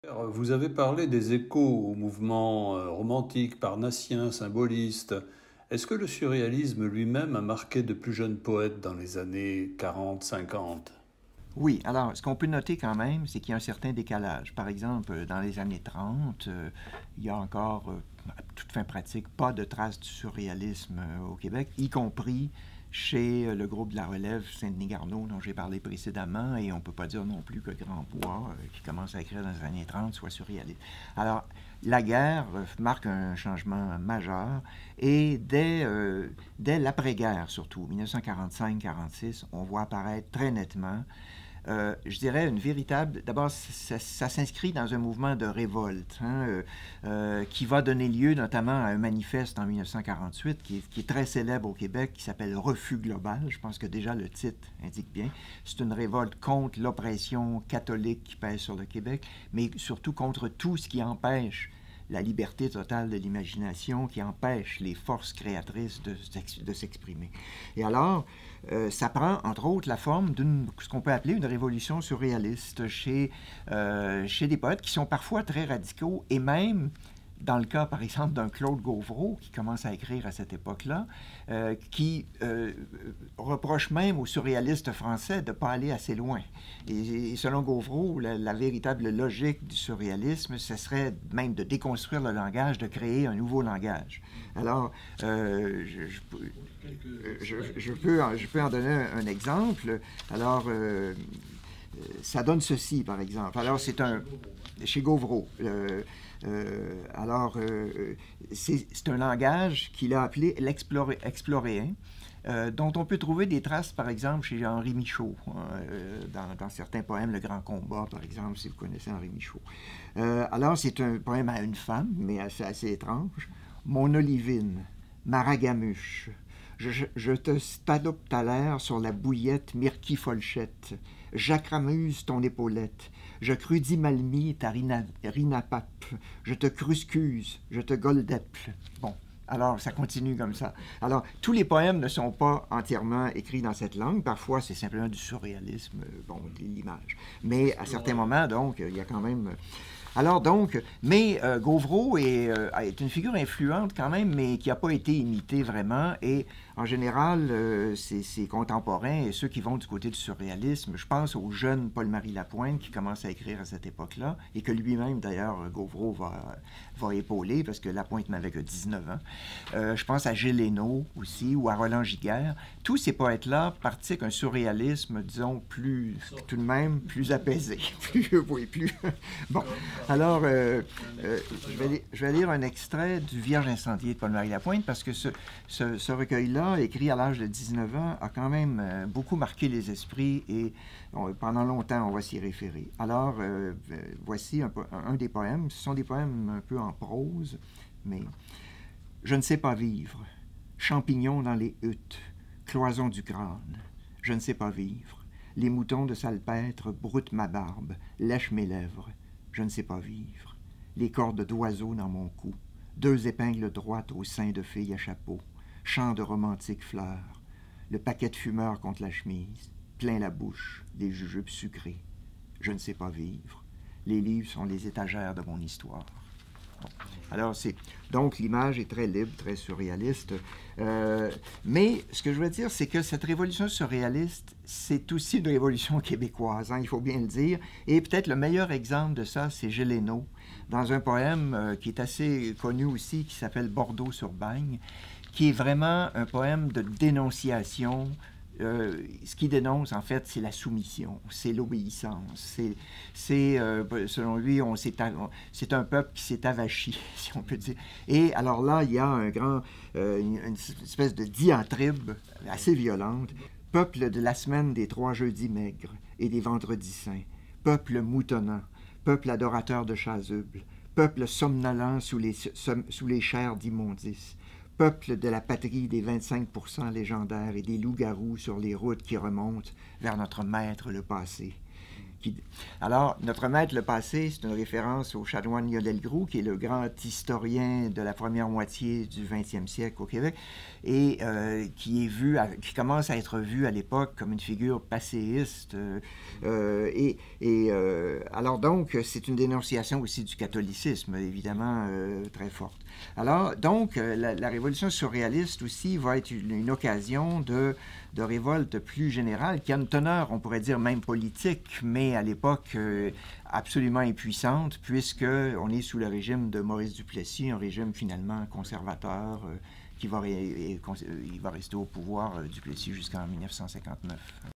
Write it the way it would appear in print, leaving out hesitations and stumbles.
Vous avez parlé des échos au mouvement romantique, parnassien, symboliste. Est-ce que le surréalisme lui-même a marqué de plus jeunes poètes dans les années 40-50? Oui, alors ce qu'on peut noter quand même, c'est qu'il y a un certain décalage. Par exemple, dans les années 30, il y a encore, à toute fin pratique, pas de traces du surréalisme au Québec, y compris chez le groupe de la relève Saint-Denis-Garneau dont j'ai parlé précédemment, et on ne peut pas dire non plus que Grandbois, qui commence à écrire dans les années 30, soit surréaliste. Alors, la guerre marque un changement majeur, et dès l'après-guerre surtout, 1945-46, on voit apparaître très nettement je dirais, une véritable... D'abord, ça s'inscrit dans un mouvement de révolte qui va donner lieu notamment à un manifeste en 1948 qui est très célèbre au Québec, qui s'appelle Refus global. Je pense que déjà le titre indique bien. C'est une révolte contre l'oppression catholique qui pèse sur le Québec, mais surtout contre tout ce qui empêche la liberté totale de l'imagination, qui empêche les forces créatrices de s'exprimer. Et alors, ça prend entre autres la forme d'une ce qu'on peut appeler une révolution surréaliste chez des poètes qui sont parfois très radicaux, et même dans le cas, par exemple, d'un Claude Gauvreau, qui commence à écrire à cette époque-là, qui reproche même aux surréalistes français de ne pas aller assez loin. Et selon Gauvreau, la véritable logique du surréalisme, ce serait même de déconstruire le langage, de créer un nouveau langage. Alors, je peux en donner un exemple. Alors, ça donne ceci, par exemple. Alors, c'est un... Chez Gauvreau. C'est un langage qu'il a appelé l'exploréen, dont on peut trouver des traces, par exemple, chez Henri Michaud, dans certains poèmes, Le Grand Combat, par exemple, si vous connaissez Henri Michaud. Alors, c'est un poème à une femme, mais assez étrange. Mon Olivine, ma ragamuche, je te stadope ta l'air sur la bouillette Mirki Folchette, j'accramuse ton épaulette, je crudis malmi ta rinapape, je te cruscuse, je te goldeple. Bon, alors ça continue comme ça. Alors, tous les poèmes ne sont pas entièrement écrits dans cette langue, parfois c'est simplement du surréalisme, bon, de l'image. Mais à certains moments, donc, il y a quand même... Alors donc, mais Gauvreau est une figure influente quand même, mais qui n'a pas été imitée vraiment. Et en général, ses contemporains et ceux qui vont du côté du surréalisme, je pense au jeune Paul-Marie Lapointe qui commence à écrire à cette époque-là, et que lui-même, d'ailleurs, Gauvreau va épauler, parce que Lapointe n'avait que 19 ans. Je pense à Gilles Hénaud aussi, ou à Roland Giguère. Tous ces poètes-là pratiquent un surréalisme, disons, plus, tout de même, plus apaisé. Plus... Bon, alors, je vais lire un extrait du Vierge incendiée de Paul-Marie Lapointe, parce que ce recueil-là, écrit à l'âge de 19 ans, a quand même beaucoup marqué les esprits, et pendant longtemps, on va s'y référer. Alors, voici un des poèmes. Ce sont des poèmes un peu en prose, mais... Je ne sais pas vivre, champignons dans les huttes, cloison du crâne. Je ne sais pas vivre, les moutons de salpêtre broutent ma barbe, lèchent mes lèvres. Je ne sais pas vivre, les cordes d'oiseaux dans mon cou, deux épingles droites au sein de filles à chapeau, chant de romantiques fleurs, le paquet de fumeurs contre la chemise, plein la bouche, des jujubes sucrés. Je ne sais pas vivre, les livres sont les étagères de mon histoire. Bon. Alors, donc, l'image est très libre, très surréaliste. Mais ce que je veux dire, c'est que cette révolution surréaliste, c'est aussi une révolution québécoise, hein, il faut bien le dire. Et peut-être le meilleur exemple de ça, c'est Gilles Hénaud, dans un poème qui est assez connu aussi, qui s'appelle Bordeaux-sur-Bagne, qui est vraiment un poème de dénonciation. Ce qui dénonce, en fait, c'est la soumission, c'est l'obéissance. Selon lui, c'est un peuple qui s'est avachi, si on peut dire. Et alors là, il y a une espèce de diatribe assez violente. Peuple de la semaine des 3 jeudis maigres et des vendredis saints, peuple moutonnant, peuple adorateur de chasubles, peuple somnolent sous les chairs d'immondices, peuple de la patrie des 25% légendaires et des loups-garous sur les routes qui remontent vers notre maître le passé, Alors, notre maître le passé, c'est une référence au chanoine Lionel Groulx, qui est le grand historien de la première moitié du 20e siècle au Québec, et qui commence à être vu à l'époque comme une figure passéiste. Alors donc, c'est une dénonciation aussi du catholicisme, évidemment, très forte. Alors, donc, la révolution surréaliste aussi va être une occasion de révolte plus générale, qui a une teneur, on pourrait dire même politique, mais à l'époque absolument impuissante, puisqu'on est sous le régime de Maurice Duplessis, un régime finalement conservateur, il va rester au pouvoir, Duplessis, jusqu'en 1959.